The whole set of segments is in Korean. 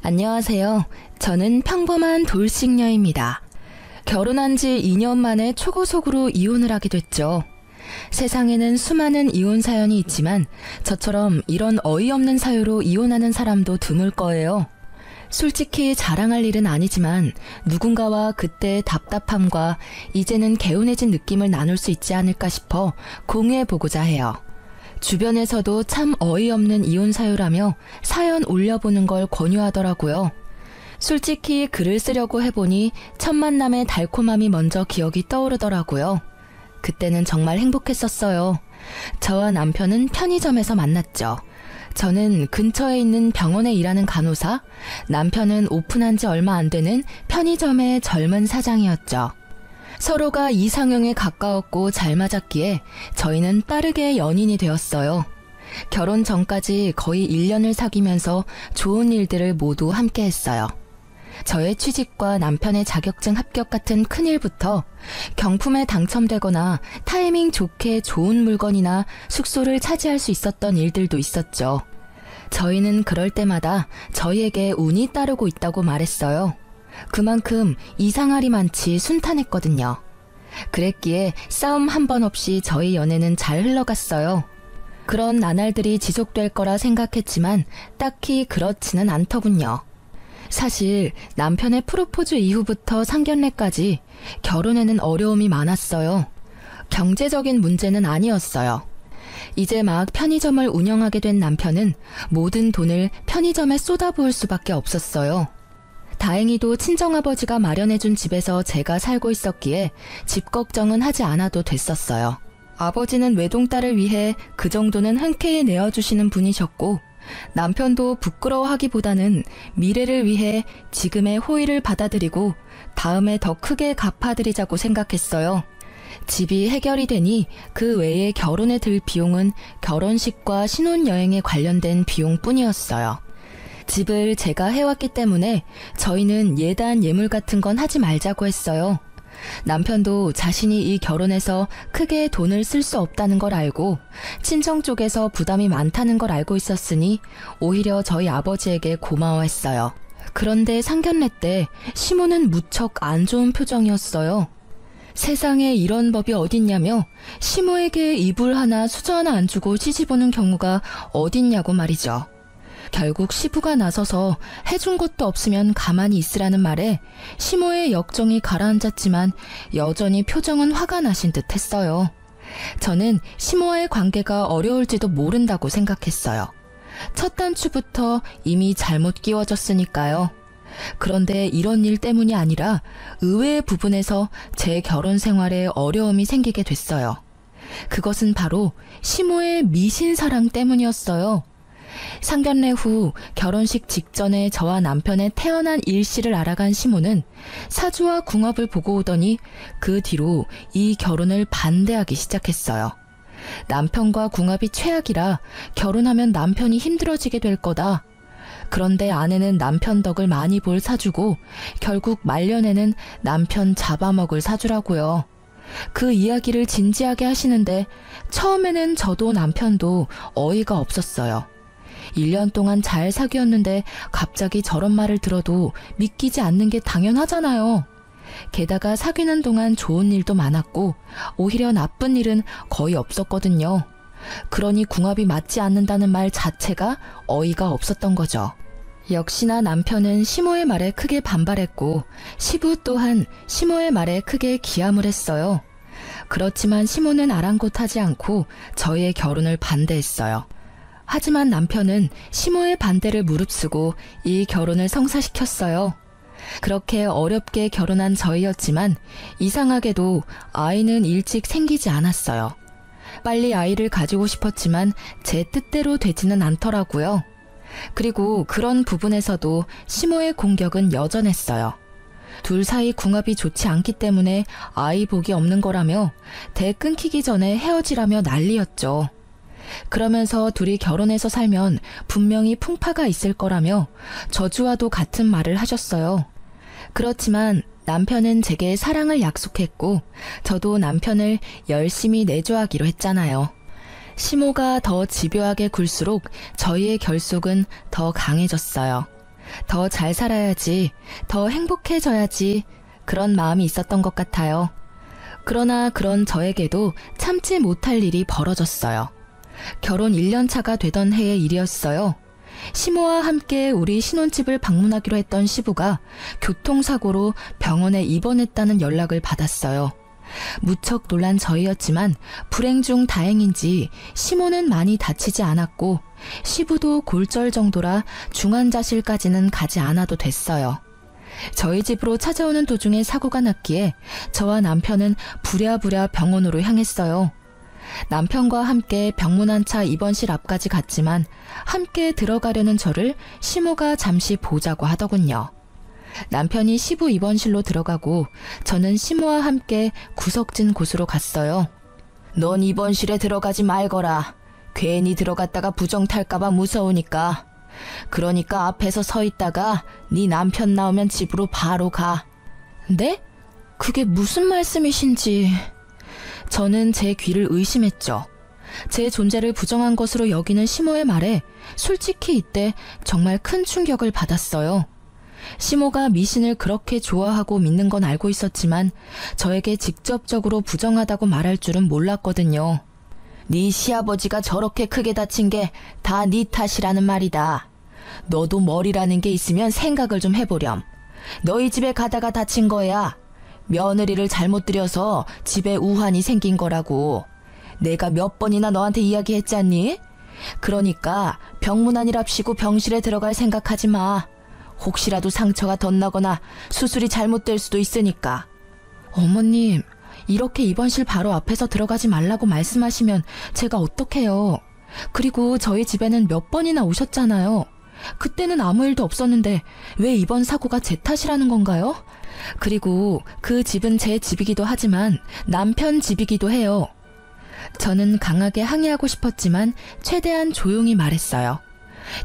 안녕하세요. 저는 평범한 돌싱녀입니다. 결혼한 지 2년 만에 초고속으로 이혼을 하게 됐죠. 세상에는 수많은 이혼 사연이 있지만 저처럼 이런 어이없는 사유로 이혼하는 사람도 드물 거예요. 솔직히 자랑할 일은 아니지만 누군가와 그때의 답답함과 이제는 개운해진 느낌을 나눌 수 있지 않을까 싶어 공유해보고자 해요. 주변에서도 참 어이없는 이혼 사유라며 사연 올려보는 걸 권유하더라고요. 솔직히 글을 쓰려고 해보니 첫 만남의 달콤함이 먼저 기억이 떠오르더라고요. 그때는 정말 행복했었어요. 저와 남편은 편의점에서 만났죠. 저는 근처에 있는 병원에 일하는 간호사, 남편은 오픈한 지 얼마 안 되는 편의점의 젊은 사장이었죠. 서로가 이상형에 가까웠고 잘 맞았기에 저희는 빠르게 연인이 되었어요. 결혼 전까지 거의 1년을 사귀면서 좋은 일들을 모두 함께 했어요. 저의 취직과 남편의 자격증 합격 같은 큰일부터 경품에 당첨되거나 타이밍 좋게 좋은 물건이나 숙소를 차지할 수 있었던 일들도 있었죠. 저희는 그럴 때마다 저희에게 운이 따르고 있다고 말했어요. 그만큼 이상할이 많지 순탄했거든요. 그랬기에 싸움 한 번 없이 저희 연애는 잘 흘러갔어요. 그런 나날들이 지속될 거라 생각했지만 딱히 그렇지는 않더군요. 사실 남편의 프로포즈 이후부터 상견례까지 결혼에는 어려움이 많았어요. 경제적인 문제는 아니었어요. 이제 막 편의점을 운영하게 된 남편은 모든 돈을 편의점에 쏟아부을 수밖에 없었어요. 다행히도 친정아버지가 마련해준 집에서 제가 살고 있었기에 집 걱정은 하지 않아도 됐었어요. 아버지는 외동딸을 위해 그 정도는 흔쾌히 내어주시는 분이셨고 남편도 부끄러워하기보다는 미래를 위해 지금의 호의를 받아들이고 다음에 더 크게 갚아드리자고 생각했어요. 집이 해결이 되니 그 외에 결혼에 들 비용은 결혼식과 신혼여행에 관련된 비용뿐이었어요. 집을 제가 해왔기 때문에 저희는 예단 예물 같은 건 하지 말자고 했어요. 남편도 자신이 이 결혼에서 크게 돈을 쓸 수 없다는 걸 알고 친정 쪽에서 부담이 많다는 걸 알고 있었으니 오히려 저희 아버지에게 고마워했어요. 그런데 상견례 때 시모는 무척 안 좋은 표정이었어요. 세상에 이런 법이 어딨냐며 시모에게 이불 하나 수저 하나 안 주고 시집 오는 경우가 어딨냐고 말이죠. 결국 시부가 나서서 해준 것도 없으면 가만히 있으라는 말에 시모의 역정이 가라앉았지만 여전히 표정은 화가 나신 듯 했어요. 저는 시모와의 관계가 어려울지도 모른다고 생각했어요. 첫 단추부터 이미 잘못 끼워졌으니까요. 그런데 이런 일 때문이 아니라 의외의 부분에서 제 결혼 생활에 어려움이 생기게 됐어요. 그것은 바로 시모의 미신사랑 때문이었어요. 상견례 후 결혼식 직전에 저와 남편의 태어난 일시를 알아간 시모는 사주와 궁합을 보고 오더니 그 뒤로 이 결혼을 반대하기 시작했어요. 남편과 궁합이 최악이라 결혼하면 남편이 힘들어지게 될 거다. 그런데 아내는 남편 덕을 많이 볼 사주고 결국 말년에는 남편 잡아먹을 사주라고요. 그 이야기를 진지하게 하시는데 처음에는 저도 남편도 어이가 없었어요. 1년 동안 잘 사귀었는데 갑자기 저런 말을 들어도 믿기지 않는 게 당연하잖아요. 게다가 사귀는 동안 좋은 일도 많았고 오히려 나쁜 일은 거의 없었거든요. 그러니 궁합이 맞지 않는다는 말 자체가 어이가 없었던 거죠. 역시나 남편은 시모의 말에 크게 반발했고 시부 또한 시모의 말에 크게 기함을 했어요. 그렇지만 시모는 아랑곳하지 않고 저희의 결혼을 반대했어요. 하지만 남편은 시모의 반대를 무릅쓰고 이 결혼을 성사시켰어요. 그렇게 어렵게 결혼한 저희였지만 이상하게도 아이는 일찍 생기지 않았어요. 빨리 아이를 가지고 싶었지만 제 뜻대로 되지는 않더라고요. 그리고 그런 부분에서도 시모의 공격은 여전했어요. 둘 사이 궁합이 좋지 않기 때문에 아이 복이 없는 거라며 대 끊기기 전에 헤어지라며 난리였죠. 그러면서 둘이 결혼해서 살면 분명히 풍파가 있을 거라며 저주와도 같은 말을 하셨어요. 그렇지만 남편은 제게 사랑을 약속했고 저도 남편을 열심히 내조하기로 했잖아요. 시모가 더 집요하게 굴수록 저희의 결속은 더 강해졌어요. 더 잘 살아야지, 더 행복해져야지, 그런 마음이 있었던 것 같아요. 그러나 그런 저에게도 참지 못할 일이 벌어졌어요. 결혼 1년 차가 되던 해의 일이었어요. 시모와 함께 우리 신혼집을 방문하기로 했던 시부가 교통사고로 병원에 입원했다는 연락을 받았어요. 무척 놀란 저희였지만 불행 중 다행인지 시모는 많이 다치지 않았고 시부도 골절 정도라 중환자실까지는 가지 않아도 됐어요. 저희 집으로 찾아오는 도중에 사고가 났기에 저와 남편은 부랴부랴 병원으로 향했어요. 남편과 함께 병문안차 입원실 앞까지 갔지만 함께 들어가려는 저를 시모가 잠시 보자고 하더군요. 남편이 시부 입원실로 들어가고 저는 시모와 함께 구석진 곳으로 갔어요. 넌 입원실에 들어가지 말거라. 괜히 들어갔다가 부정 탈까봐 무서우니까. 그러니까 앞에서 서 있다가 네 남편 나오면 집으로 바로 가. 네? 그게 무슨 말씀이신지. 저는 제 귀를 의심했죠. 제 존재를 부정한 것으로 여기는 시모의 말에 솔직히 이때 정말 큰 충격을 받았어요. 시모가 미신을 그렇게 좋아하고 믿는 건 알고 있었지만 저에게 직접적으로 부정하다고 말할 줄은 몰랐거든요. 네 시아버지가 저렇게 크게 다친 게 다 네 탓이라는 말이다. 너도 머리라는 게 있으면 생각을 좀 해보렴. 너희 집에 가다가 다친 거야. 며느리를 잘못 들여서 집에 우환이 생긴 거라고. 내가 몇 번이나 너한테 이야기했잖니? 그러니까 병문안이랍시고 병실에 들어갈 생각하지 마. 혹시라도 상처가 덧나거나 수술이 잘못될 수도 있으니까. 어머님, 이렇게 입원실 바로 앞에서 들어가지 말라고 말씀하시면 제가 어떡해요. 그리고 저희 집에는 몇 번이나 오셨잖아요. 그때는 아무 일도 없었는데 왜 이번 사고가 제 탓이라는 건가요? 그리고 그 집은 제 집이기도 하지만 남편 집이기도 해요. 저는 강하게 항의하고 싶었지만 최대한 조용히 말했어요.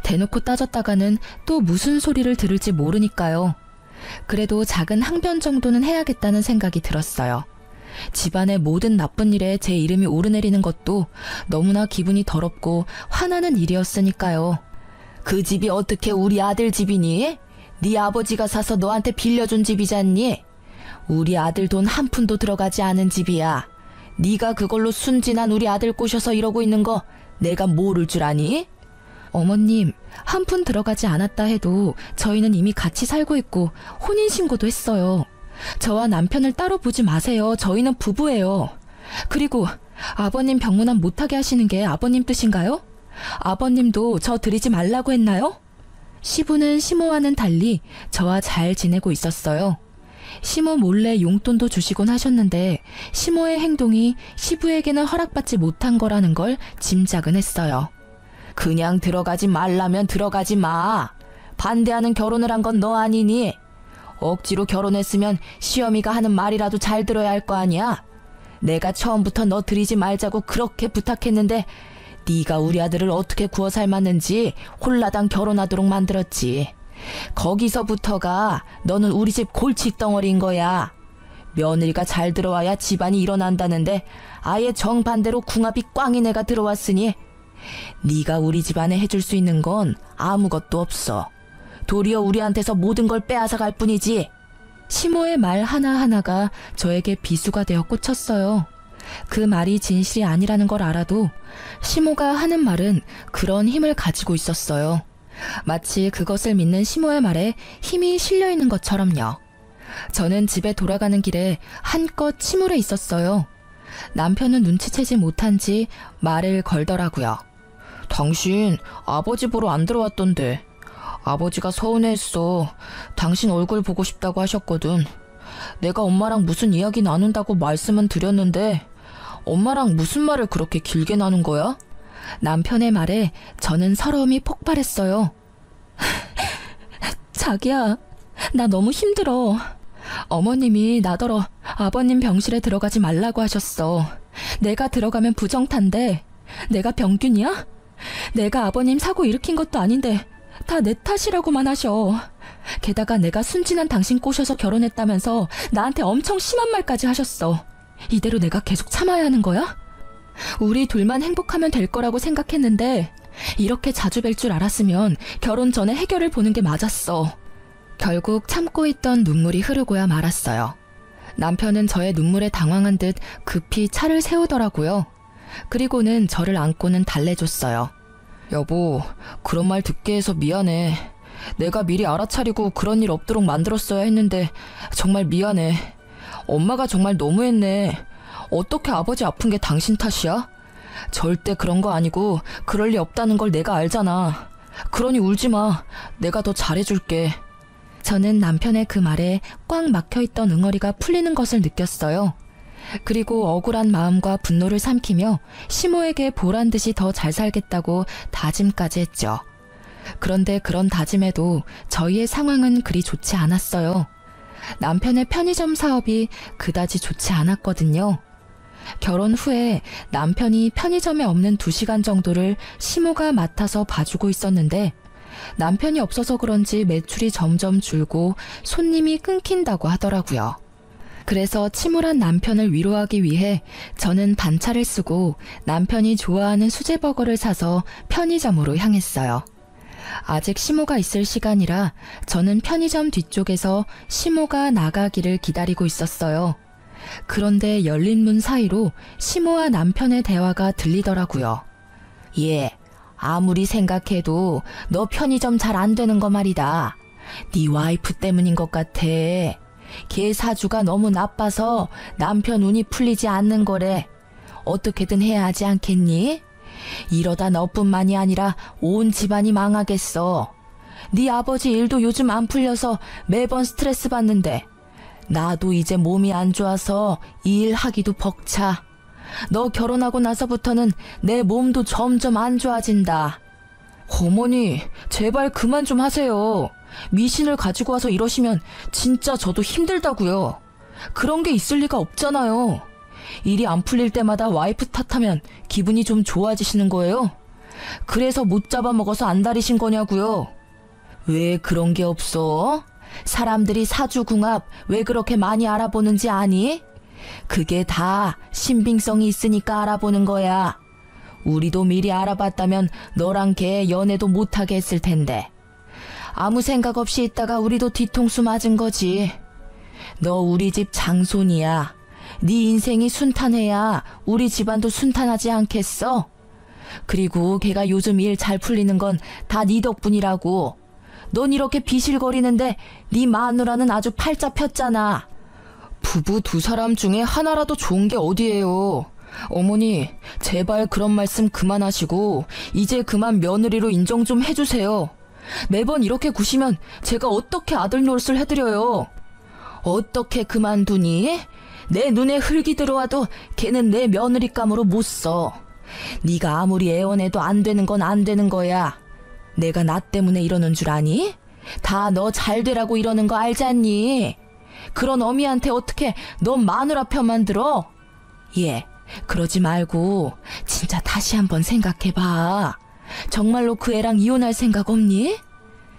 대놓고 따졌다가는 또 무슨 소리를 들을지 모르니까요. 그래도 작은 항변 정도는 해야겠다는 생각이 들었어요. 집안의 모든 나쁜 일에 제 이름이 오르내리는 것도 너무나 기분이 더럽고 화나는 일이었으니까요. 그 집이 어떻게 우리 아들 집이니? 네 아버지가 사서 너한테 빌려준 집이잖니? 우리 아들 돈 한 푼도 들어가지 않은 집이야. 네가 그걸로 순진한 우리 아들 꼬셔서 이러고 있는 거 내가 모를 줄 아니? 어머님, 한 푼 들어가지 않았다 해도 저희는 이미 같이 살고 있고 혼인신고도 했어요. 저와 남편을 따로 보지 마세요. 저희는 부부예요. 그리고 아버님 병문안 못하게 하시는 게 아버님 뜻인가요? 아버님도 저 드리지 말라고 했나요? 시부는 시모와는 달리 저와 잘 지내고 있었어요. 시모 몰래 용돈도 주시곤 하셨는데 시모의 행동이 시부에게는 허락받지 못한 거라는 걸 짐작은 했어요. 그냥 들어가지 말라면 들어가지 마. 반대하는 결혼을 한 건 너 아니니? 억지로 결혼했으면 시어미가 하는 말이라도 잘 들어야 할 거 아니야? 내가 처음부터 너 들이지 말자고 그렇게 부탁했는데 네가 우리 아들을 어떻게 구워 삶았는지 홀라당 결혼하도록 만들었지. 거기서부터가 너는 우리 집 골칫덩어리인 거야. 며느리가 잘 들어와야 집안이 일어난다는데 아예 정반대로 궁합이 꽝인 애가 들어왔으니 네가 우리 집안에 해줄 수 있는 건 아무것도 없어. 도리어 우리한테서 모든 걸 빼앗아갈 뿐이지. 시모의 말 하나하나가 저에게 비수가 되어 꽂혔어요. 그 말이 진실이 아니라는 걸 알아도 시모가 하는 말은 그런 힘을 가지고 있었어요. 마치 그것을 믿는 시모의 말에 힘이 실려 있는 것처럼요. 저는 집에 돌아가는 길에 한껏 침울해 있었어요. 남편은 눈치채지 못한지 말을 걸더라고요. 당신 아버지 보러 안 들어왔던데. 아버지가 서운해했어. 당신 얼굴 보고 싶다고 하셨거든. 내가 엄마랑 무슨 이야기 나눈다고 말씀은 드렸는데 엄마랑 무슨 말을 그렇게 길게 나눈 거야? 남편의 말에 저는 서러움이 폭발했어요. 자기야, 나 너무 힘들어. 어머님이 나더러 아버님 병실에 들어가지 말라고 하셨어. 내가 들어가면 부정탄데 내가 병균이야? 내가 아버님 사고 일으킨 것도 아닌데 다 내 탓이라고만 하셔. 게다가 내가 순진한 당신 꼬셔서 결혼했다면서 나한테 엄청 심한 말까지 하셨어. 이대로 내가 계속 참아야 하는 거야? 우리 둘만 행복하면 될 거라고 생각했는데 이렇게 자주 뵐 줄 알았으면 결혼 전에 해결을 보는 게 맞았어. 결국 참고 있던 눈물이 흐르고야 말았어요. 남편은 저의 눈물에 당황한 듯 급히 차를 세우더라고요. 그리고는 저를 안고는 달래줬어요. 여보, 그런 말 듣게 해서 미안해. 내가 미리 알아차리고 그런 일 없도록 만들었어야 했는데 정말 미안해. 엄마가 정말 너무했네. 어떻게 아버지 아픈 게 당신 탓이야? 절대 그런 거 아니고 그럴 리 없다는 걸 내가 알잖아. 그러니 울지 마. 내가 더 잘해줄게. 저는 남편의 그 말에 꽉 막혀있던 응어리가 풀리는 것을 느꼈어요. 그리고 억울한 마음과 분노를 삼키며 시모에게 보란 듯이 더 잘 살겠다고 다짐까지 했죠. 그런데 그런 다짐에도 저희의 상황은 그리 좋지 않았어요. 남편의 편의점 사업이 그다지 좋지 않았거든요. 결혼 후에 남편이 편의점에 없는 2시간 정도를 시모가 맡아서 봐주고 있었는데 남편이 없어서 그런지 매출이 점점 줄고 손님이 끊긴다고 하더라고요. 그래서 침울한 남편을 위로하기 위해 저는 단차를 쓰고 남편이 좋아하는 수제버거를 사서 편의점으로 향했어요. 아직 시모가 있을 시간이라 저는 편의점 뒤쪽에서 시모가 나가기를 기다리고 있었어요. 그런데 열린 문 사이로 시모와 남편의 대화가 들리더라고요. 예, 아무리 생각해도 너 편의점 잘 안 되는 거 말이다. 네 와이프 때문인 것 같아. 걔 사주가 너무 나빠서 남편 운이 풀리지 않는 거래. 어떻게든 해야 하지 않겠니? 이러다 너뿐만이 아니라 온 집안이 망하겠어. 네 아버지 일도 요즘 안 풀려서 매번 스트레스 받는데 나도 이제 몸이 안 좋아서 이 일 하기도 벅차. 너 결혼하고 나서부터는 내 몸도 점점 안 좋아진다. 어머니, 제발 그만 좀 하세요. 미신을 가지고 와서 이러시면 진짜 저도 힘들다고요. 그런 게 있을 리가 없잖아요. 일이 안 풀릴 때마다 와이프 탓하면 기분이 좀 좋아지시는 거예요? 그래서 못 잡아먹어서 안달이신 거냐고요? 왜 그런 게 없어? 사람들이 사주궁합 왜 그렇게 많이 알아보는지 아니? 그게 다 신빙성이 있으니까 알아보는 거야. 우리도 미리 알아봤다면 너랑 걔 연애도 못하게 했을 텐데. 아무 생각 없이 있다가 우리도 뒤통수 맞은 거지. 너 우리 집 장손이야. 네 인생이 순탄해야 우리 집안도 순탄하지 않겠어? 그리고 걔가 요즘 일 잘 풀리는 건 다 네 덕분이라고. 넌 이렇게 비실거리는데 네 마누라는 아주 팔자 폈잖아. 부부 2사람 중에 하나라도 좋은 게 어디예요. 어머니, 제발 그런 말씀 그만하시고 이제 그만 며느리로 인정 좀 해주세요. 매번 이렇게 구시면 제가 어떻게 아들 노릇을 해드려요. 어떻게 그만두니? 내 눈에 흙이 들어와도 걔는 내 며느리감으로 못 써. 네가 아무리 애원해도 안 되는 건 안 되는 거야. 내가 나 때문에 이러는 줄 아니? 다 너 잘 되라고 이러는 거 알지 않니? 그런 어미한테 어떻게 너 마누라 편만 들어? 예, 그러지 말고 진짜 다시 한번 생각해봐. 정말로 그 애랑 이혼할 생각 없니?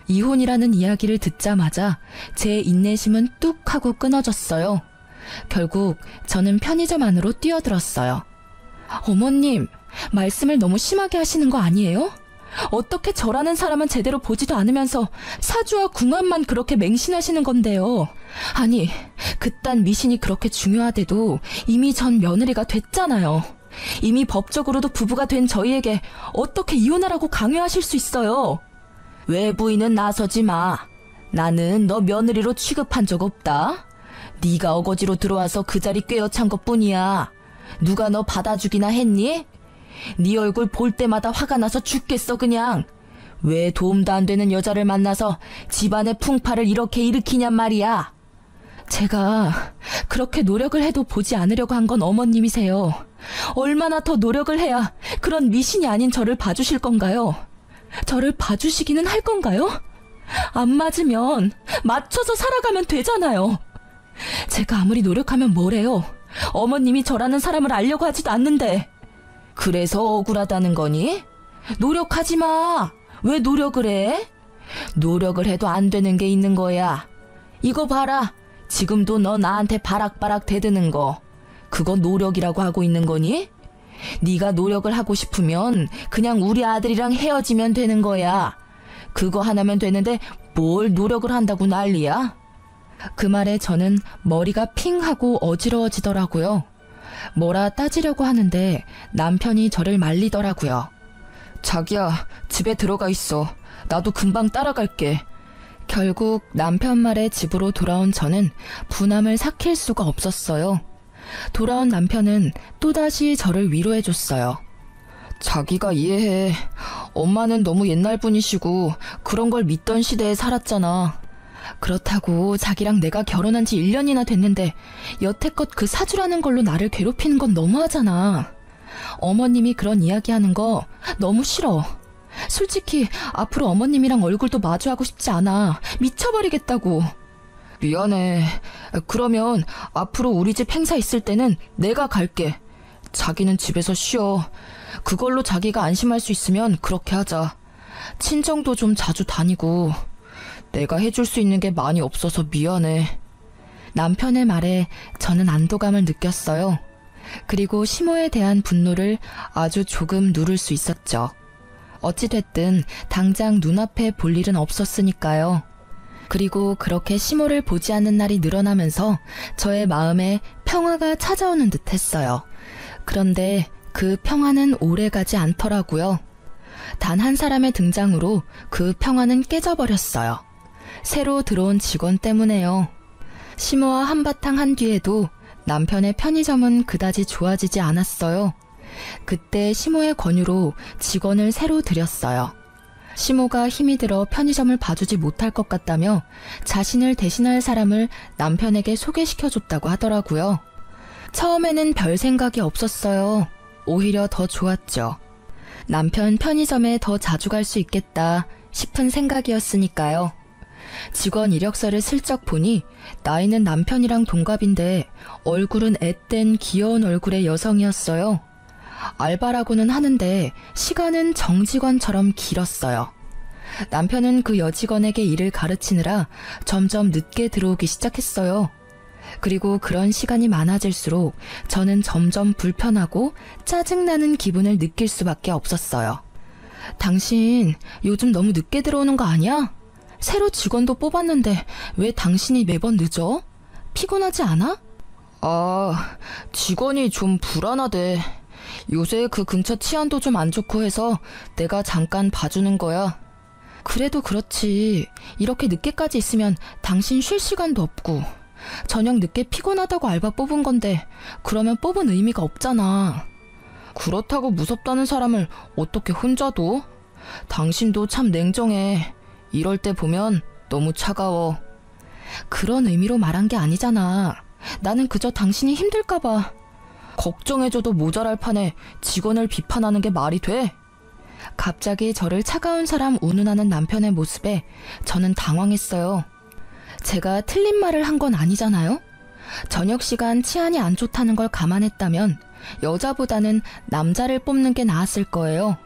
이혼이라는 이야기를 듣자마자 제 인내심은 뚝 하고 끊어졌어요. 결국 저는 편의점 안으로 뛰어들었어요. 어머님, 말씀을 너무 심하게 하시는 거 아니에요? 어떻게 저라는 사람은 제대로 보지도 않으면서 사주와 궁합만 그렇게 맹신하시는 건데요. 아니, 그딴 미신이 그렇게 중요하대도 이미 전 며느리가 됐잖아요. 이미 법적으로도 부부가 된 저희에게 어떻게 이혼하라고 강요하실 수 있어요? 외부인은 나서지 마. 나는 너 며느리로 취급한 적 없다. 네가 어거지로 들어와서 그 자리 꿰어찬 것뿐이야. 누가 너 받아주기나 했니? 네 얼굴 볼 때마다 화가 나서 죽겠어 그냥. 왜 도움도 안 되는 여자를 만나서 집안의 풍파를 이렇게 일으키냔 말이야. 제가 그렇게 노력을 해도 보지 않으려고 한 건 어머님이세요. 얼마나 더 노력을 해야 그런 미신이 아닌 저를 봐주실 건가요? 저를 봐주시기는 할 건가요? 안 맞으면 맞춰서 살아가면 되잖아요. 제가 아무리 노력하면 뭐래요? 어머님이 저라는 사람을 알려고 하지도 않는데. 그래서 억울하다는 거니? 노력하지 마. 왜 노력을 해? 노력을 해도 안 되는 게 있는 거야. 이거 봐라. 지금도 너 나한테 바락바락 대드는 거. 그거 노력이라고 하고 있는 거니? 네가 노력을 하고 싶으면 그냥 우리 아들이랑 헤어지면 되는 거야. 그거 하나면 되는데 뭘 노력을 한다고 난리야? 그 말에 저는 머리가 핑 하고 어지러워지더라고요. 뭐라 따지려고 하는데 남편이 저를 말리더라고요. 자기야, 집에 들어가 있어. 나도 금방 따라갈게. 결국 남편 말에 집으로 돌아온 저는 분함을 삭힐 수가 없었어요. 돌아온 남편은 또다시 저를 위로해줬어요. 자기가 이해해. 엄마는 너무 옛날 분이시고 그런 걸 믿던 시대에 살았잖아. 그렇다고 자기랑 내가 결혼한 지 1년이나 됐는데 여태껏 그 사주라는 걸로 나를 괴롭히는 건 너무하잖아. 어머님이 그런 이야기하는 거 너무 싫어. 솔직히 앞으로 어머님이랑 얼굴도 마주하고 싶지 않아. 미쳐버리겠다고. 미안해. 그러면 앞으로 우리 집 행사 있을 때는 내가 갈게. 자기는 집에서 쉬어. 그걸로 자기가 안심할 수 있으면 그렇게 하자. 친정도 좀 자주 다니고. 내가 해줄 수 있는 게 많이 없어서 미안해. 남편의 말에 저는 안도감을 느꼈어요. 그리고 시모에 대한 분노를 아주 조금 누를 수 있었죠. 어찌됐든 당장 눈앞에 볼 일은 없었으니까요. 그리고 그렇게 시모를 보지 않는 날이 늘어나면서 저의 마음에 평화가 찾아오는 듯 했어요. 그런데 그 평화는 오래가지 않더라고요. 단 한 사람의 등장으로 그 평화는 깨져버렸어요. 새로 들어온 직원 때문에요. 시모와 한바탕 한 뒤에도 남편의 편의점은 그다지 좋아지지 않았어요. 그때 시모의 권유로 직원을 새로 들였어요. 시모가 힘이 들어 편의점을 봐주지 못할 것 같다며 자신을 대신할 사람을 남편에게 소개시켜줬다고 하더라고요. 처음에는 별 생각이 없었어요. 오히려 더 좋았죠. 남편 편의점에 더 자주 갈 수 있겠다 싶은 생각이었으니까요. 직원 이력서를 슬쩍 보니 나이는 남편이랑 동갑인데 얼굴은 앳된 귀여운 얼굴의 여성이었어요. 알바라고는 하는데 시간은 정직원처럼 길었어요. 남편은 그 여직원에게 일을 가르치느라 점점 늦게 들어오기 시작했어요. 그리고 그런 시간이 많아질수록 저는 점점 불편하고 짜증나는 기분을 느낄 수밖에 없었어요. 당신 요즘 너무 늦게 들어오는 거 아니야? 새로 직원도 뽑았는데 왜 당신이 매번 늦어? 피곤하지 않아? 직원이 좀 불안하대. 요새 그 근처 치안도 좀 안 좋고 해서 내가 잠깐 봐주는 거야. 그래도 그렇지. 이렇게 늦게까지 있으면 당신 쉴 시간도 없고. 저녁 늦게 피곤하다고 알바 뽑은 건데 그러면 뽑은 의미가 없잖아. 그렇다고 무섭다는 사람을 어떻게 혼자 둬? 당신도 참 냉정해. 이럴 때 보면 너무 차가워. 그런 의미로 말한 게 아니잖아. 나는 그저 당신이 힘들까봐. 걱정해줘도 모자랄 판에 직원을 비판하는 게 말이 돼? 갑자기 저를 차가운 사람 운운하는 남편의 모습에 저는 당황했어요. 제가 틀린 말을 한 건 아니잖아요? 저녁 시간 치안이 안 좋다는 걸 감안했다면 여자보다는 남자를 뽑는 게 나았을 거예요.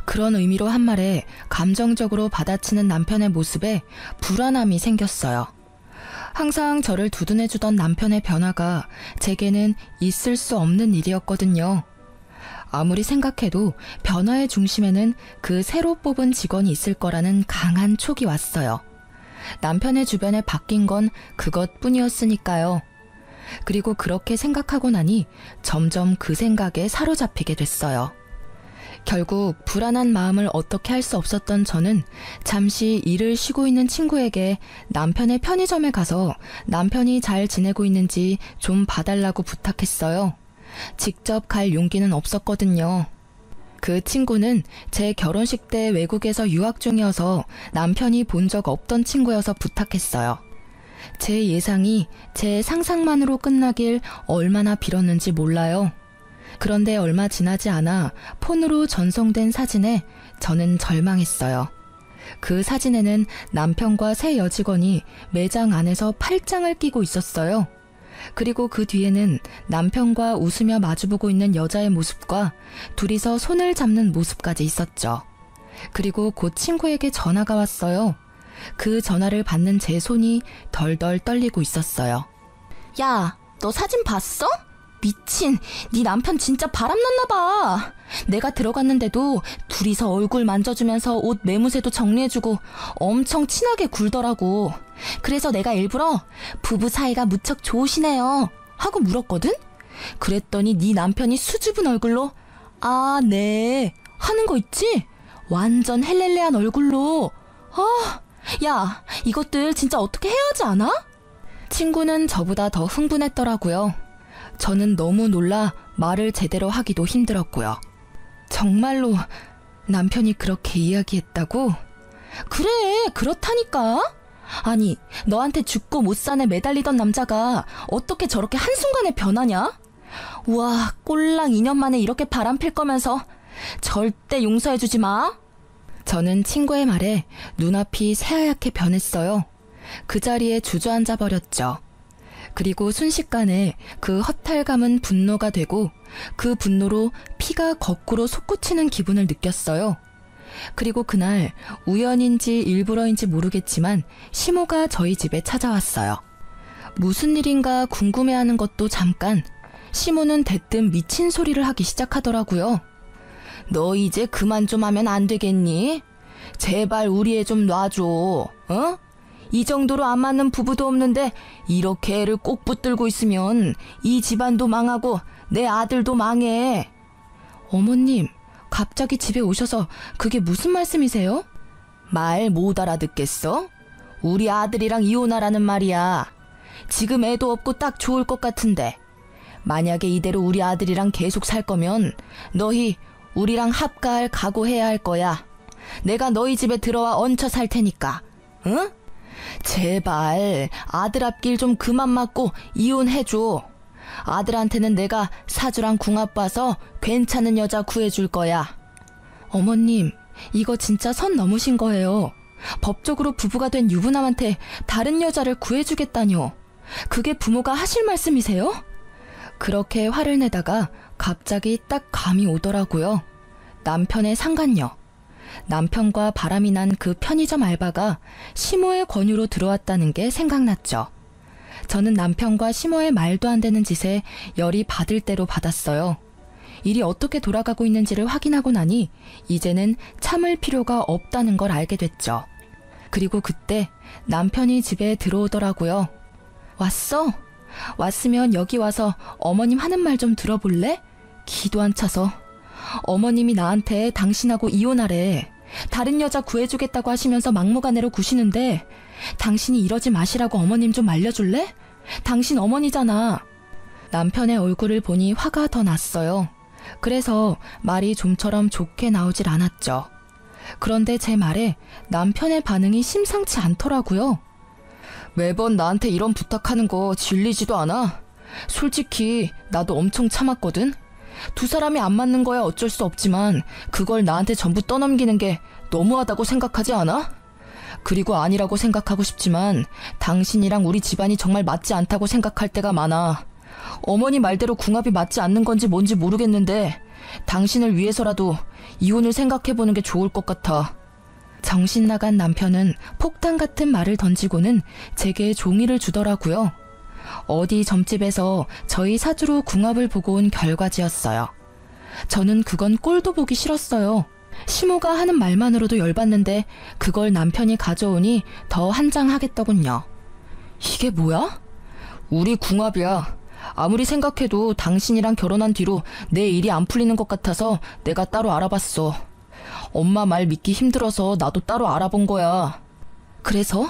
그런 의미로 한 말에 감정적으로 받아치는 남편의 모습에 불안함이 생겼어요. 항상 저를 두둔해주던 남편의 변화가 제게는 있을 수 없는 일이었거든요. 아무리 생각해도 변화의 중심에는 그 새로 뽑은 직원이 있을 거라는 강한 촉이 왔어요. 남편의 주변에 바뀐 건 그것뿐이었으니까요. 그리고 그렇게 생각하고 나니 점점 그 생각에 사로잡히게 됐어요. 결국 불안한 마음을 어떻게 할 수 없었던 저는 잠시 일을 쉬고 있는 친구에게 남편의 편의점에 가서 남편이 잘 지내고 있는지 좀 봐달라고 부탁했어요. 직접 갈 용기는 없었거든요. 그 친구는 제 결혼식 때 외국에서 유학 중이어서 남편이 본 적 없던 친구여서 부탁했어요. 제 예상이 제 상상만으로 끝나길 얼마나 빌었는지 몰라요. 그런데 얼마 지나지 않아 폰으로 전송된 사진에 저는 절망했어요. 그 사진에는 남편과 새 여직원이 매장 안에서 팔짱을 끼고 있었어요. 그리고 그 뒤에는 남편과 웃으며 마주보고 있는 여자의 모습과 둘이서 손을 잡는 모습까지 있었죠. 그리고 곧 친구에게 전화가 왔어요. 그 전화를 받는 제 손이 덜덜 떨리고 있었어요. 야, 너 사진 봤어? 미친, 네 남편 진짜 바람났나 봐. 내가 들어갔는데도 둘이서 얼굴 만져주면서 옷 매무새도 정리해주고 엄청 친하게 굴더라고. 그래서 내가 일부러 부부 사이가 무척 좋으시네요 하고 물었거든? 그랬더니 네 남편이 수줍은 얼굴로 아, 네 하는 거 있지? 완전 헬렐레한 얼굴로. 아, 야, 이것들 진짜 어떻게 해야 하지 않아? 친구는 저보다 더 흥분했더라고요. 저는 너무 놀라 말을 제대로 하기도 힘들었고요. 정말로 남편이 그렇게 이야기했다고? 그래, 그렇다니까. 아니, 너한테 죽고 못 산에 매달리던 남자가 어떻게 저렇게 한순간에 변하냐? 우와, 꼴랑 2년 만에 이렇게 바람필 거면서 절대 용서해주지 마. 저는 친구의 말에 눈앞이 새하얗게 변했어요. 그 자리에 주저앉아 버렸죠. 그리고 순식간에 그 허탈감은 분노가 되고 그 분노로 피가 거꾸로 솟구치는 기분을 느꼈어요. 그리고 그날 우연인지 일부러인지 모르겠지만 시모가 저희 집에 찾아왔어요. 무슨 일인가 궁금해하는 것도 잠깐, 시모는 대뜸 미친 소리를 하기 시작하더라고요. 너 이제 그만 좀 하면 안 되겠니? 제발 우리 애 좀 놔줘. 어? 이 정도로 안 맞는 부부도 없는데 이렇게 애를 꼭 붙들고 있으면 이 집안도 망하고 내 아들도 망해. 어머님, 갑자기 집에 오셔서 그게 무슨 말씀이세요? 말 못 알아듣겠어? 우리 아들이랑 이혼하라는 말이야. 지금 애도 없고 딱 좋을 것 같은데 만약에 이대로 우리 아들이랑 계속 살 거면 너희 우리랑 합가할 각오해야 할 거야. 내가 너희 집에 들어와 얹혀 살 테니까. 응? 제발 아들 앞길 좀 그만 맞고 이혼해줘. 아들한테는 내가 사주랑 궁합 봐서 괜찮은 여자 구해줄 거야. 어머님, 이거 진짜 선 넘으신 거예요. 법적으로 부부가 된 유부남한테 다른 여자를 구해주겠다뇨. 그게 부모가 하실 말씀이세요? 그렇게 화를 내다가 갑자기 딱 감이 오더라고요. 남편의 상간녀. 남편과 바람이 난 그 편의점 알바가 시모의 권유로 들어왔다는 게 생각났죠. 저는 남편과 시모의 말도 안 되는 짓에 열이 받을 대로 받았어요. 일이 어떻게 돌아가고 있는지를 확인하고 나니 이제는 참을 필요가 없다는 걸 알게 됐죠. 그리고 그때 남편이 집에 들어오더라고요. 왔어? 왔으면 여기 와서 어머님 하는 말 좀 들어볼래? 기도 안 차서. 어머님이 나한테 당신하고 이혼하래. 다른 여자 구해주겠다고 하시면서 막무가내로 구시는데 당신이 이러지 마시라고 어머님 좀 말려줄래? 당신 어머니잖아. 남편의 얼굴을 보니 화가 더 났어요. 그래서 말이 좀처럼 좋게 나오질 않았죠. 그런데 제 말에 남편의 반응이 심상치 않더라고요. 매번 나한테 이런 부탁하는 거 질리지도 않아? 솔직히 나도 엄청 참았거든? 두 사람이 안 맞는 거야 어쩔 수 없지만 그걸 나한테 전부 떠넘기는 게 너무하다고 생각하지 않아? 그리고 아니라고 생각하고 싶지만 당신이랑 우리 집안이 정말 맞지 않다고 생각할 때가 많아. 어머니 말대로 궁합이 맞지 않는 건지 뭔지 모르겠는데 당신을 위해서라도 이혼을 생각해보는 게 좋을 것 같아. 정신 나간 남편은 폭탄 같은 말을 던지고는 제게 종이를 주더라고요. 어디 점집에서 저희 사주로 궁합을 보고 온 결과지였어요. 저는 그건 꼴도 보기 싫었어요. 시모가 하는 말만으로도 열받는데 그걸 남편이 가져오니 더 한장하겠더군요. 이게 뭐야? 우리 궁합이야. 아무리 생각해도 당신이랑 결혼한 뒤로 내 일이 안 풀리는 것 같아서 내가 따로 알아봤어. 엄마 말 믿기 힘들어서 나도 따로 알아본 거야. 그래서?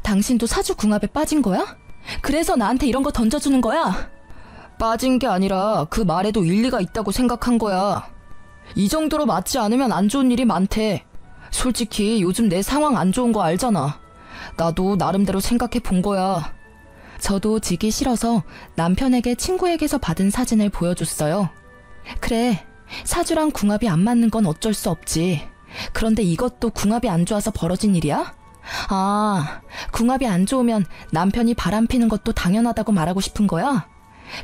당신도 사주 궁합에 빠진 거야? 그래서 나한테 이런 거 던져주는 거야? 빠진 게 아니라 그 말에도 일리가 있다고 생각한 거야. 이 정도로 맞지 않으면 안 좋은 일이 많대. 솔직히 요즘 내 상황 안 좋은 거 알잖아. 나도 나름대로 생각해 본 거야. 저도 지기 싫어서 남편에게 친구에게서 받은 사진을 보여줬어요. 그래, 사주랑 궁합이 안 맞는 건 어쩔 수 없지. 그런데 이것도 궁합이 안 좋아서 벌어진 일이야? 아, 궁합이 안 좋으면 남편이 바람피는 것도 당연하다고 말하고 싶은 거야?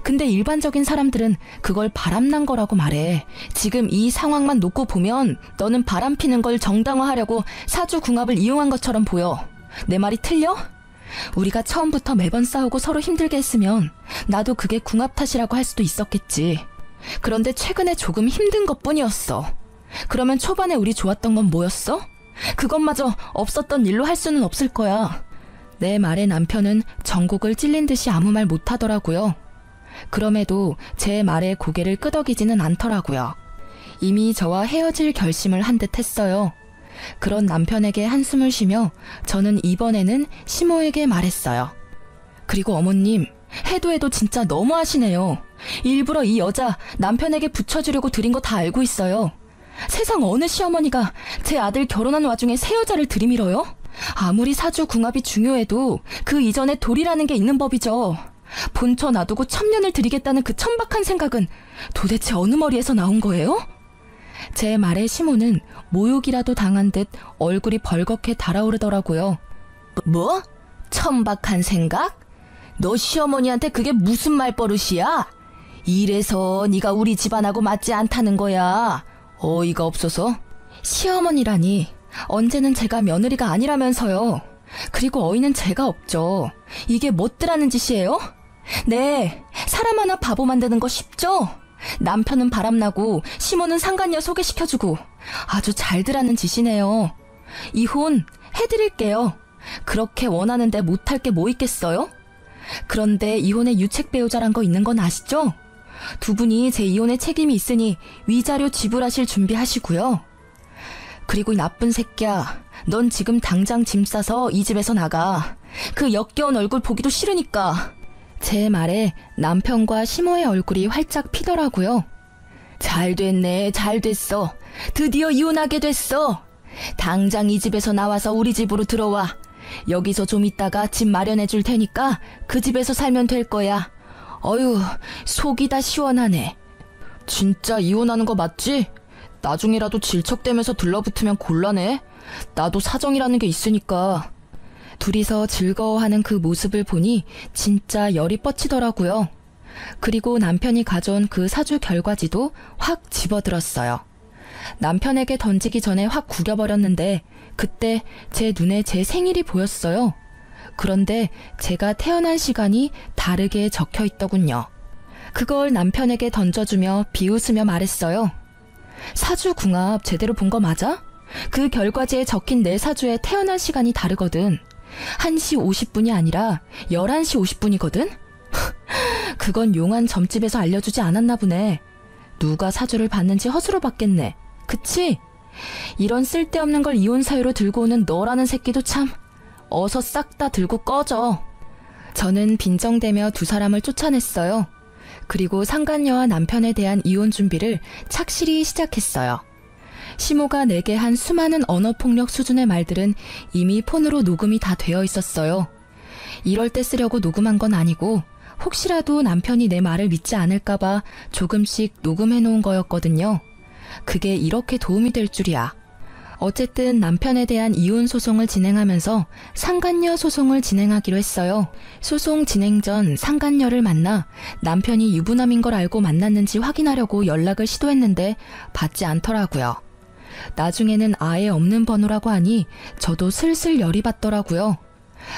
근데 일반적인 사람들은 그걸 바람난 거라고 말해. 지금 이 상황만 놓고 보면 너는 바람피는 걸 정당화하려고 사주 궁합을 이용한 것처럼 보여. 내 말이 틀려? 우리가 처음부터 매번 싸우고 서로 힘들게 했으면 나도 그게 궁합 탓이라고 할 수도 있었겠지. 그런데 최근에 조금 힘든 것뿐이었어. 그러면 초반에 우리 좋았던 건 뭐였어? 그것마저 없었던 일로 할 수는 없을 거야. 내 말에 남편은 전곡을 찔린 듯이 아무 말 못하더라고요. 그럼에도 제 말에 고개를 끄덕이지는 않더라고요. 이미 저와 헤어질 결심을 한 듯 했어요. 그런 남편에게 한숨을 쉬며 저는 이번에는 시모에게 말했어요. 그리고 어머님, 해도 해도 진짜 너무하시네요. 일부러 이 여자 남편에게 붙여주려고 드린 거 다 알고 있어요. 세상 어느 시어머니가 제 아들 결혼한 와중에 새 여자를 들이밀어요? 아무리 사주 궁합이 중요해도 그 이전에 돌이라는 게 있는 법이죠. 본처 놔두고 천년을 드리겠다는 그 천박한 생각은 도대체 어느 머리에서 나온 거예요? 제 말에 시모는 모욕이라도 당한 듯 얼굴이 벌겋게 달아오르더라고요. 뭐? 천박한 생각? 너 시어머니한테 그게 무슨 말버릇이야? 이래서 네가 우리 집안하고 맞지 않다는 거야. 어이가 없어서. 시어머니라니, 언제는 제가 며느리가 아니라면서요. 그리고 어이는 제가 없죠. 이게 못들하는 짓이에요? 네, 사람 하나 바보 만드는 거 쉽죠? 남편은 바람나고 시모는 상간녀 소개시켜주고 아주 잘들하는 짓이네요. 이혼 해드릴게요. 그렇게 원하는데 못할 게 뭐 있겠어요? 그런데 이혼에 유책 배우자란 거 있는 건 아시죠? 두 분이 제 이혼에 책임이 있으니 위자료 지불하실 준비하시고요. 그리고 이 나쁜 새끼야, 넌 지금 당장 짐 싸서 이 집에서 나가. 그 역겨운 얼굴 보기도 싫으니까. 제 말에 남편과 시모의 얼굴이 활짝 피더라고요. 잘 됐네, 잘 됐어. 드디어 이혼하게 됐어. 당장 이 집에서 나와서 우리 집으로 들어와. 여기서 좀 있다가 집 마련해 줄 테니까 그 집에서 살면 될 거야. 어휴, 속이 다 시원하네. 진짜 이혼하는 거 맞지? 나중이라도 질척대면서 들러붙으면 곤란해. 나도 사정이라는 게 있으니까. 둘이서 즐거워하는 그 모습을 보니 진짜 열이 뻗치더라고요. 그리고 남편이 가져온 그 사주 결과지도 확 집어들었어요. 남편에게 던지기 전에 확 구겨버렸는데 그때 제 눈에 제 생일이 보였어요. 그런데 제가 태어난 시간이 다르게 적혀 있더군요. 그걸 남편에게 던져주며 비웃으며 말했어요. 사주 궁합 제대로 본 거 맞아? 그 결과지에 적힌 내 사주에 태어난 시간이 다르거든. 1시 50분이 아니라 11시 50분이거든? 그건 용한 점집에서 알려주지 않았나 보네. 누가 사주를 봤는지 허수로 봤겠네. 그치? 이런 쓸데없는 걸 이혼 사유로 들고 오는 너라는 새끼도 참. 어서 싹 다 들고 꺼져. 저는 빈정대며 두 사람을 쫓아냈어요. 그리고 상간녀와 남편에 대한 이혼 준비를 착실히 시작했어요. 시모가 내게 한 수많은 언어폭력 수준의 말들은 이미 폰으로 녹음이 다 되어 있었어요. 이럴 때 쓰려고 녹음한 건 아니고 혹시라도 남편이 내 말을 믿지 않을까봐 조금씩 녹음해놓은 거였거든요. 그게 이렇게 도움이 될 줄이야. 어쨌든 남편에 대한 이혼 소송을 진행하면서 상간녀 소송을 진행하기로 했어요. 소송 진행 전 상간녀를 만나 남편이 유부남인 걸 알고 만났는지 확인하려고 연락을 시도했는데 받지 않더라고요. 나중에는 아예 없는 번호라고 하니 저도 슬슬 열이 받더라고요.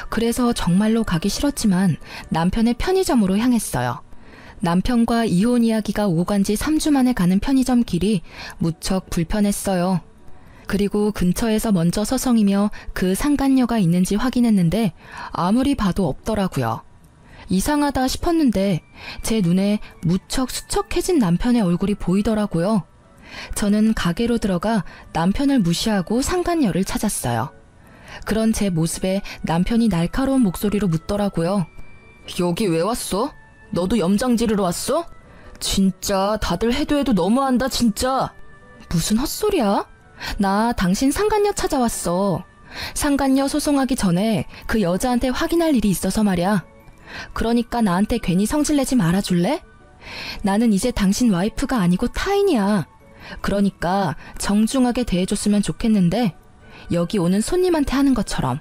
그래서 정말로 가기 싫었지만 남편의 편의점으로 향했어요. 남편과 이혼 이야기가 오고 간 지 3주 만에 가는 편의점 길이 무척 불편했어요. 그리고 근처에서 먼저 서성이며 그 상간녀가 있는지 확인했는데 아무리 봐도 없더라고요. 이상하다 싶었는데 제 눈에 무척 수척해진 남편의 얼굴이 보이더라고요. 저는 가게로 들어가 남편을 무시하고 상간녀를 찾았어요. 그런 제 모습에 남편이 날카로운 목소리로 묻더라고요. 여기 왜 왔어? 너도 염장 지르러 왔어? 진짜 다들 해도 해도 너무한다 진짜. 무슨 헛소리야? 나 당신 상간녀 찾아왔어. 상간녀 소송하기 전에 그 여자한테 확인할 일이 있어서 말이야. 그러니까 나한테 괜히 성질내지 말아줄래? 나는 이제 당신 와이프가 아니고 타인이야. 그러니까 정중하게 대해줬으면 좋겠는데 여기 오는 손님한테 하는 것처럼.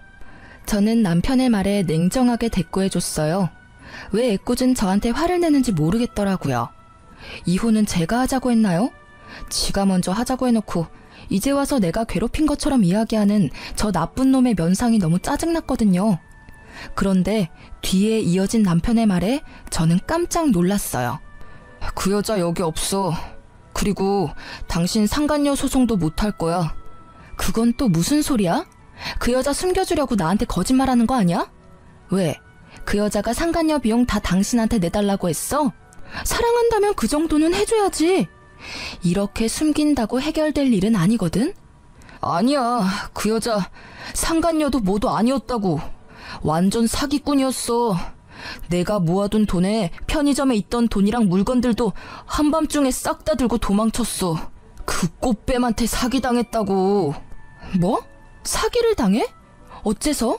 저는 남편의 말에 냉정하게 대꾸해줬어요. 왜 애꿎은 저한테 화를 내는지 모르겠더라고요. 이혼은 제가 하자고 했나요? 지가 먼저 하자고 해놓고 이제 와서 내가 괴롭힌 것처럼 이야기하는 저 나쁜 놈의 면상이 너무 짜증났거든요. 그런데 뒤에 이어진 남편의 말에 저는 깜짝 놀랐어요. 그 여자 여기 없어. 그리고 당신 상간녀 소송도 못할 거야. 그건 또 무슨 소리야? 그 여자 숨겨주려고 나한테 거짓말하는 거 아니야? 왜? 그 여자가 상간녀 비용 다 당신한테 내달라고 했어? 사랑한다면 그 정도는 해줘야지. 이렇게 숨긴다고 해결될 일은 아니거든? 아니야. 그 여자 상간녀도 뭐도 아니었다고. 완전 사기꾼이었어. 내가 모아둔 돈에 편의점에 있던 돈이랑 물건들도 한밤중에 싹 다 들고 도망쳤어. 그 꽃뱀한테 사기당했다고. 뭐? 사기를 당해? 어째서?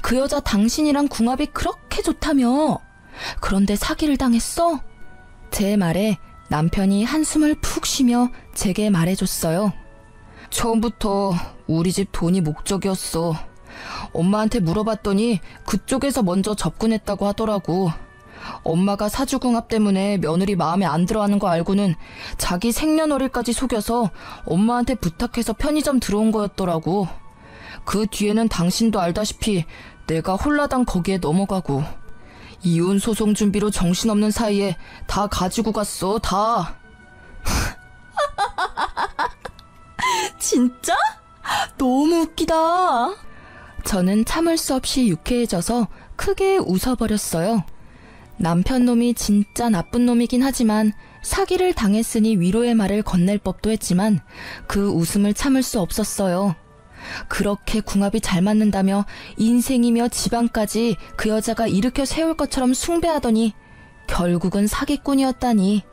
그 여자 당신이랑 궁합이 그렇게 좋다며. 그런데 사기를 당했어? 제 말에 남편이 한숨을 푹 쉬며 제게 말해줬어요. 처음부터 우리 집 돈이 목적이었어. 엄마한테 물어봤더니 그쪽에서 먼저 접근했다고 하더라고. 엄마가 사주궁합 때문에 며느리 마음에 안 들어하는 거 알고는 자기 생년월일까지 속여서 엄마한테 부탁해서 편의점 들어온 거였더라고. 그 뒤에는 당신도 알다시피 내가 홀라당 거기에 넘어가고 이혼 소송 준비로 정신없는 사이에 다 가지고 갔어, 다. 진짜? 너무 웃기다. 저는 참을 수 없이 유쾌해져서 크게 웃어버렸어요. 남편 놈이 진짜 나쁜 놈이긴 하지만 사기를 당했으니 위로의 말을 건넬 법도 했지만 그 웃음을 참을 수 없었어요. 그렇게 궁합이 잘 맞는다며 인생이며 집안까지 그 여자가 일으켜 세울 것처럼 숭배하더니 결국은 사기꾼이었다니.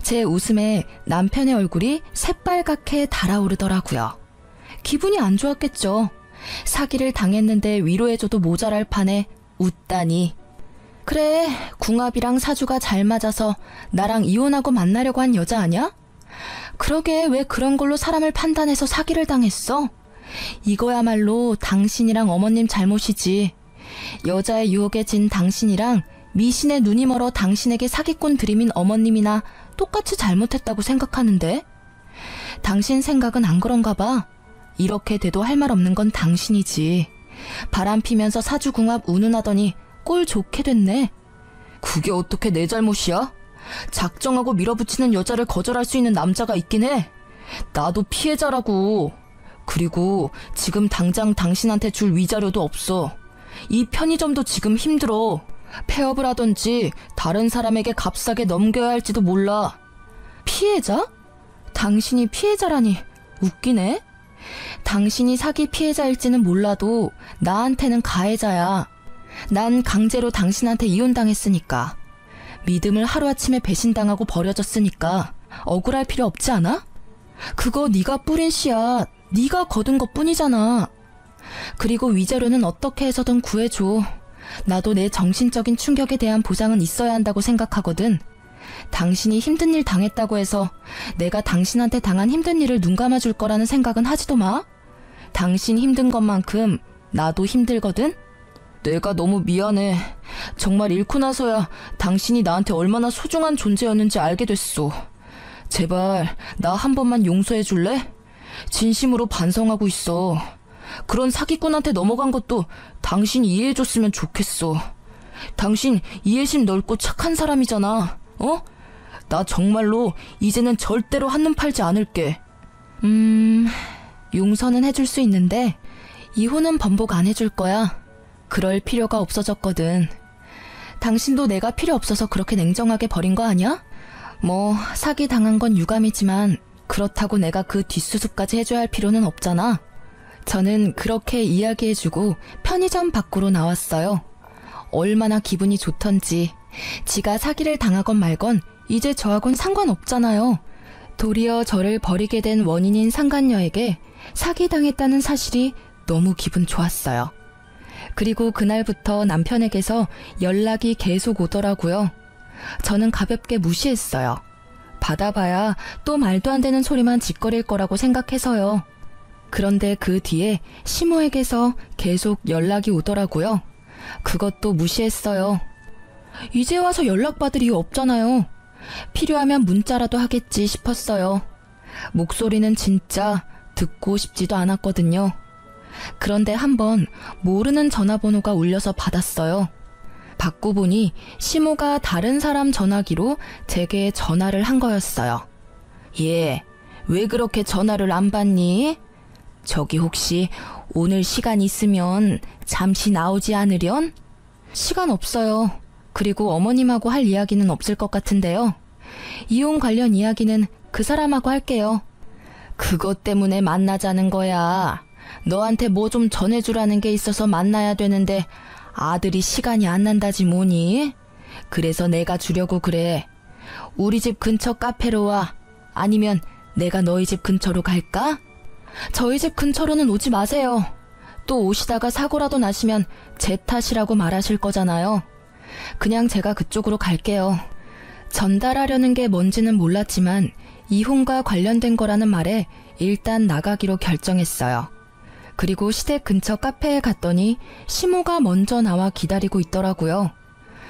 제 웃음에 남편의 얼굴이 새빨갛게 달아오르더라고요. 기분이 안 좋았겠죠. 사기를 당했는데 위로해줘도 모자랄 판에 웃다니. 그래, 궁합이랑 사주가 잘 맞아서 나랑 이혼하고 만나려고 한 여자 아냐? 그러게 왜 그런 걸로 사람을 판단해서 사기를 당했어? 이거야말로 당신이랑 어머님 잘못이지. 여자의 유혹에 진 당신이랑 미신의 눈이 멀어 당신에게 사기꾼 들이민 어머님이나 똑같이 잘못했다고 생각하는데? 당신 생각은 안 그런가 봐. 이렇게 돼도 할 말 없는 건 당신이지. 바람 피면서 사주궁합 운운하더니 꼴 좋게 됐네. 그게 어떻게 내 잘못이야? 작정하고 밀어붙이는 여자를 거절할 수 있는 남자가 있긴 해. 나도 피해자라고. 그리고 지금 당장 당신한테 줄 위자료도 없어. 이 편의점도 지금 힘들어. 폐업을 하던지 다른 사람에게 값싸게 넘겨야 할지도 몰라. 피해자? 당신이 피해자라니 웃기네. 당신이 사기 피해자일지는 몰라도 나한테는 가해자야. 난 강제로 당신한테 이혼당했으니까. 믿음을 하루아침에 배신당하고 버려졌으니까 억울할 필요 없지 않아? 그거 네가 뿌린 씨앗, 네가 거둔 것뿐이잖아. 그리고 위자료는 어떻게 해서든 구해줘. 나도 내 정신적인 충격에 대한 보상은 있어야 한다고 생각하거든. 당신이 힘든 일 당했다고 해서 내가 당신한테 당한 힘든 일을 눈 감아줄 거라는 생각은 하지도 마. 당신 힘든 것만큼 나도 힘들거든. 내가 너무 미안해. 정말 잃고 나서야 당신이 나한테 얼마나 소중한 존재였는지 알게 됐어. 제발 나 한 번만 용서해 줄래? 진심으로 반성하고 있어. 그런 사기꾼한테 넘어간 것도 당신이 이해해줬으면 좋겠어. 당신 이해심 넓고 착한 사람이잖아. 어? 나 정말로 이제는 절대로 한눈 팔지 않을게. 용서는 해줄 수 있는데 이혼은 번복 안 해줄 거야. 그럴 필요가 없어졌거든. 당신도 내가 필요 없어서 그렇게 냉정하게 버린 거 아니야? 뭐 사기 당한 건 유감이지만 그렇다고 내가 그 뒷수습까지 해줘야 할 필요는 없잖아. 저는 그렇게 이야기해주고 편의점 밖으로 나왔어요. 얼마나 기분이 좋던지. 지가 사기를 당하건 말건 이제 저하고는 상관없잖아요. 도리어 저를 버리게 된 원인인 상간녀에게 사기당했다는 사실이 너무 기분 좋았어요. 그리고 그날부터 남편에게서 연락이 계속 오더라고요. 저는 가볍게 무시했어요. 받아봐야 또 말도 안 되는 소리만 짓거릴 거라고 생각해서요. 그런데 그 뒤에 시모에게서 계속 연락이 오더라고요. 그것도 무시했어요. 이제 와서 연락받을 이유 없잖아요. 필요하면 문자라도 하겠지 싶었어요. 목소리는 진짜 듣고 싶지도 않았거든요. 그런데 한번 모르는 전화번호가 울려서 받았어요. 받고 보니 시모가 다른 사람 전화기로 제게 전화를 한 거였어요. 얘, 왜 그렇게 전화를 안 받니? 저기 혹시 오늘 시간 있으면 잠시 나오지 않으련? 시간 없어요. 그리고 어머님하고 할 이야기는 없을 것 같은데요. 이혼 관련 이야기는 그 사람하고 할게요. 그것 때문에 만나자는 거야. 너한테 뭐 좀 전해주라는 게 있어서 만나야 되는데 아들이 시간이 안 난다지 뭐니? 그래서 내가 주려고 그래. 우리 집 근처 카페로 와. 아니면 내가 너희 집 근처로 갈까? 저희 집 근처로는 오지 마세요. 또 오시다가 사고라도 나시면 제 탓이라고 말하실 거잖아요. 그냥 제가 그쪽으로 갈게요. 전달하려는 게 뭔지는 몰랐지만 이혼과 관련된 거라는 말에 일단 나가기로 결정했어요. 그리고 시댁 근처 카페에 갔더니 시모가 먼저 나와 기다리고 있더라고요.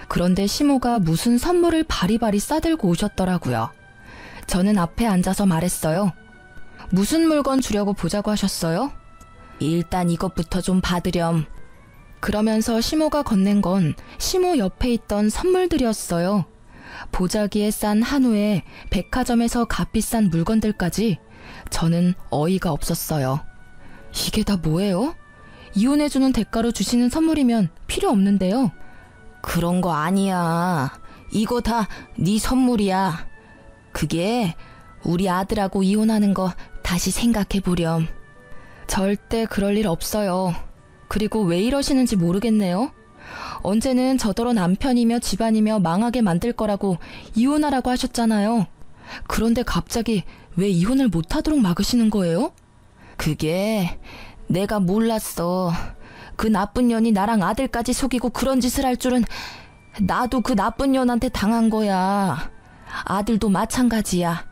그런데 시모가 무슨 선물을 바리바리 싸들고 오셨더라고요. 저는 앞에 앉아서 말했어요. 무슨 물건 주려고 보자고 하셨어요? 일단 이것부터 좀 받으렴. 그러면서 시모가 건넨 건 시모 옆에 있던 선물들이었어요. 보자기에 싼 한우에 백화점에서 값비싼 물건들까지. 저는 어이가 없었어요. 이게 다 뭐예요? 이혼해주는 대가로 주시는 선물이면 필요 없는데요. 그런 거 아니야. 이거 다 네 선물이야. 그게 우리 아들하고 이혼하는 거 다시 생각해보렴. 절대 그럴 일 없어요. 그리고 왜 이러시는지 모르겠네요. 언제는 저더러 남편이며 집안이며 망하게 만들 거라고 이혼하라고 하셨잖아요. 그런데 갑자기 왜 이혼을 못하도록 막으시는 거예요? 그게 내가 몰랐어. 그 나쁜 년이 나랑 아들까지 속이고 그런 짓을 할 줄은. 나도 그 나쁜 년한테 당한 거야. 아들도 마찬가지야.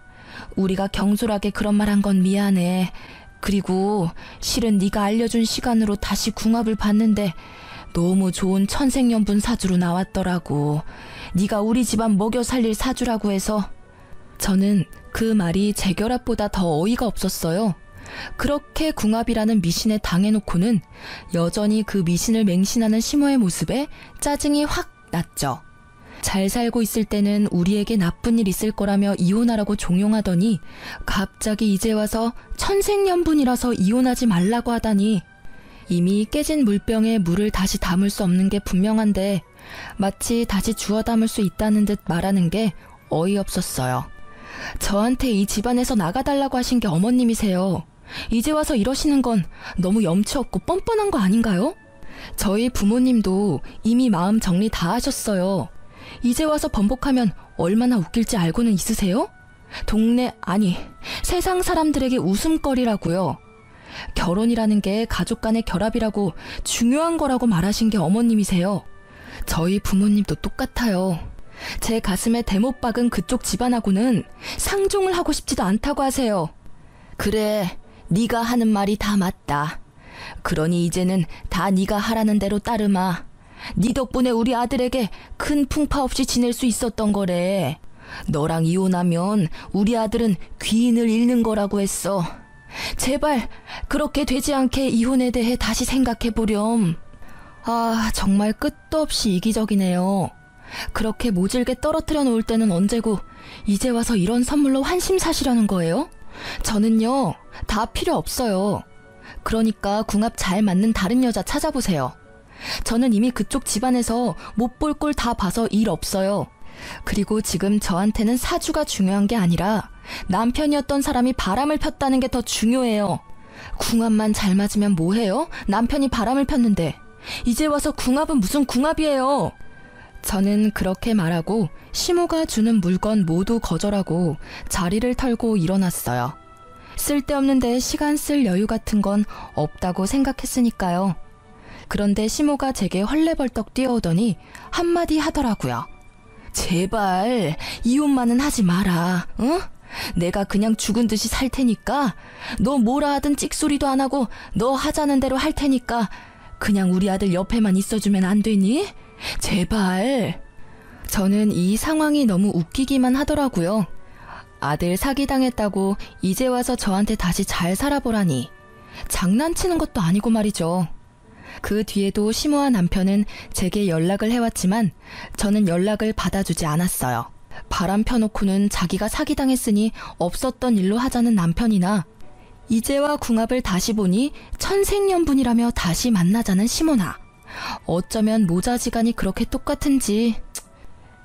우리가 경솔하게 그런 말 한 건 미안해. 그리고 실은 네가 알려준 시간으로 다시 궁합을 봤는데 너무 좋은 천생연분 사주로 나왔더라고. 네가 우리 집안 먹여 살릴 사주라고 해서. 저는 그 말이 재결합보다 더 어이가 없었어요. 그렇게 궁합이라는 미신에 당해놓고는 여전히 그 미신을 맹신하는 시모의 모습에 짜증이 확 났죠. 잘 살고 있을 때는 우리에게 나쁜 일 있을 거라며 이혼하라고 종용하더니 갑자기 이제 와서 천생연분이라서 이혼하지 말라고 하다니. 이미 깨진 물병에 물을 다시 담을 수 없는 게 분명한데 마치 다시 주워 담을 수 있다는 듯 말하는 게 어이없었어요. 저한테 이 집안에서 나가달라고 하신 게 어머님이세요. 이제 와서 이러시는 건 너무 염치 없고 뻔뻔한 거 아닌가요? 저희 부모님도 이미 마음 정리 다 하셨어요. 이제 와서 번복하면 얼마나 웃길지 알고는 있으세요? 동네, 아니, 세상 사람들에게 웃음거리라고요. 결혼이라는 게 가족 간의 결합이라고 중요한 거라고 말하신 게 어머님이세요. 저희 부모님도 똑같아요. 제 가슴에 대못 박은 그쪽 집안하고는 상종을 하고 싶지도 않다고 하세요. 그래, 네가 하는 말이 다 맞다. 그러니 이제는 다 네가 하라는 대로 따르마. 네 덕분에 우리 아들에게 큰 풍파 없이 지낼 수 있었던 거래. 너랑 이혼하면 우리 아들은 귀인을 잃는 거라고 했어. 제발 그렇게 되지 않게 이혼에 대해 다시 생각해보렴. 아, 정말 끝도 없이 이기적이네요. 그렇게 모질게 떨어뜨려 놓을 때는 언제고 이제 와서 이런 선물로 환심 사시려는 거예요? 저는요, 다 필요 없어요. 그러니까 궁합 잘 맞는 다른 여자 찾아보세요. 저는 이미 그쪽 집안에서 못 볼 꼴 다 봐서 일 없어요. 그리고 지금 저한테는 사주가 중요한 게 아니라 남편이었던 사람이 바람을 폈다는 게 더 중요해요. 궁합만 잘 맞으면 뭐해요? 남편이 바람을 폈는데. 이제 와서 궁합은 무슨 궁합이에요? 저는 그렇게 말하고 시모가 주는 물건 모두 거절하고 자리를 털고 일어났어요. 쓸데없는데 시간 쓸 여유 같은 건 없다고 생각했으니까요. 그런데 시모가 제게 헐레벌떡 뛰어오더니 한마디 하더라고요. 제발 이혼만은 하지 마라. 응? 내가 그냥 죽은 듯이 살 테니까 너 뭐라 하든 찍소리도 안 하고 너 하자는 대로 할 테니까 그냥 우리 아들 옆에만 있어주면 안 되니? 제발. 저는 이 상황이 너무 웃기기만 하더라고요. 아들 사기당했다고 이제 와서 저한테 다시 잘 살아보라니. 장난치는 것도 아니고 말이죠. 그 뒤에도 시모와 남편은 제게 연락을 해왔지만 저는 연락을 받아주지 않았어요. 바람 펴놓고는 자기가 사기당했으니 없었던 일로 하자는 남편이나 이제와 궁합을 다시 보니 천생연분이라며 다시 만나자는 시모나. 어쩌면 모자지간이 그렇게 똑같은지.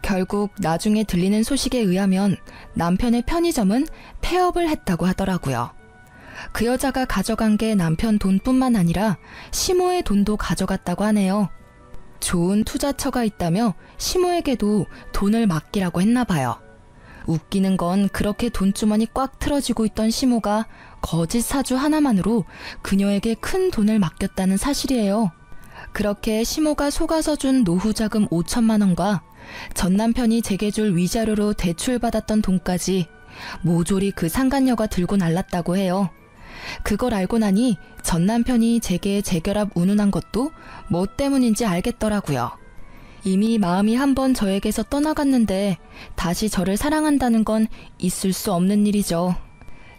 결국 나중에 들리는 소식에 의하면 남편의 편의점은 폐업을 했다고 하더라고요. 그 여자가 가져간 게 남편 돈뿐만 아니라 시모의 돈도 가져갔다고 하네요. 좋은 투자처가 있다며 시모에게도 돈을 맡기라고 했나 봐요. 웃기는 건 그렇게 돈주머니 꽉 틀어지고 있던 시모가 거짓 사주 하나만으로 그녀에게 큰 돈을 맡겼다는 사실이에요. 그렇게 시모가 속아서 준 노후자금 5천만 원과 전 남편이 제게 줄 위자료로 대출받았던 돈까지 모조리 그 상간녀가 들고 날랐다고 해요. 그걸 알고 나니 전 남편이 제게 재결합 운운한 것도 뭐 때문인지 알겠더라고요. 이미 마음이 한번 저에게서 떠나갔는데 다시 저를 사랑한다는 건 있을 수 없는 일이죠.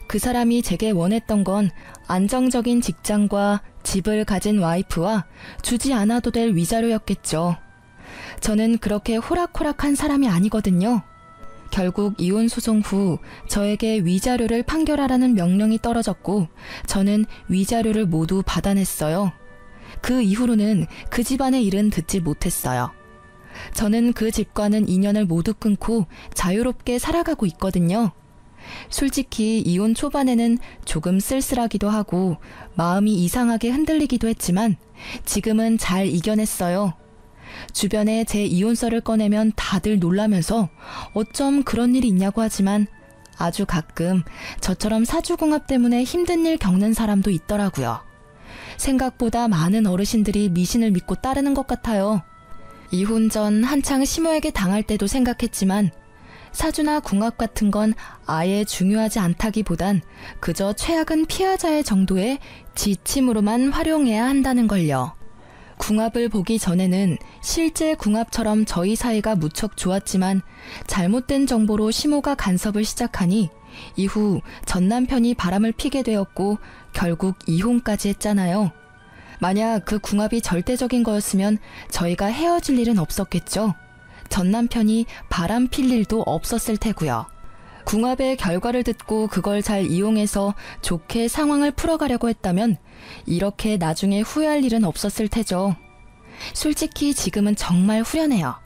그 사람이 제게 원했던 건 안정적인 직장과 집을 가진 와이프와 주지 않아도 될 위자료였겠죠. 저는 그렇게 호락호락한 사람이 아니거든요. 결국 이혼 소송 후 저에게 위자료를 판결하라는 명령이 떨어졌고 저는 위자료를 모두 받아냈어요. 그 이후로는 그 집안의 일은 듣지 못했어요. 저는 그 집과는 인연을 모두 끊고 자유롭게 살아가고 있거든요. 솔직히 이혼 초반에는 조금 쓸쓸하기도 하고 마음이 이상하게 흔들리기도 했지만 지금은 잘 이겨냈어요. 주변에 제 이혼설을 꺼내면 다들 놀라면서 어쩜 그런 일이 있냐고 하지만 아주 가끔 저처럼 사주궁합 때문에 힘든 일 겪는 사람도 있더라고요. 생각보다 많은 어르신들이 미신을 믿고 따르는 것 같아요. 이혼 전 한창 시모에게 당할 때도 생각했지만 사주나 궁합 같은 건 아예 중요하지 않다기보단 그저 최악은 피하자의 정도의 지침으로만 활용해야 한다는 걸요. 궁합을 보기 전에는 실제 궁합처럼 저희 사이가 무척 좋았지만 잘못된 정보로 시모가 간섭을 시작하니 이후 전 남편이 바람을 피게 되었고 결국 이혼까지 했잖아요. 만약 그 궁합이 절대적인 거였으면 저희가 헤어질 일은 없었겠죠. 전 남편이 바람 필 일도 없었을 테고요. 궁합의 결과를 듣고 그걸 잘 이용해서 좋게 상황을 풀어가려고 했다면 이렇게 나중에 후회할 일은 없었을 테죠. 솔직히 지금은 정말 후련해요.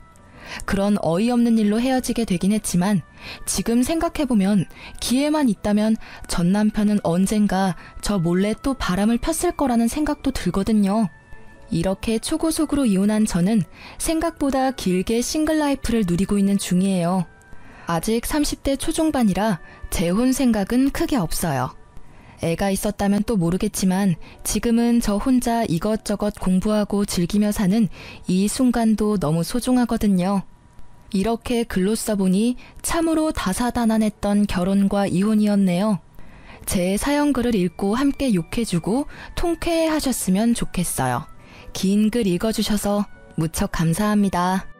그런 어이없는 일로 헤어지게 되긴 했지만 지금 생각해보면 기회만 있다면 전 남편은 언젠가 저 몰래 또 바람을 폈을 거라는 생각도 들거든요. 이렇게 초고속으로 이혼한 저는 생각보다 길게 싱글 라이프를 누리고 있는 중이에요. 아직 30대 초중반이라 재혼 생각은 크게 없어요. 애가 있었다면 또 모르겠지만 지금은 저 혼자 이것저것 공부하고 즐기며 사는 이 순간도 너무 소중하거든요. 이렇게 글로 써보니 참으로 다사다난했던 결혼과 이혼이었네요. 제 사연글을 읽고 함께 욕해주고 통쾌해하셨으면 좋겠어요. 긴 글 읽어주셔서 무척 감사합니다.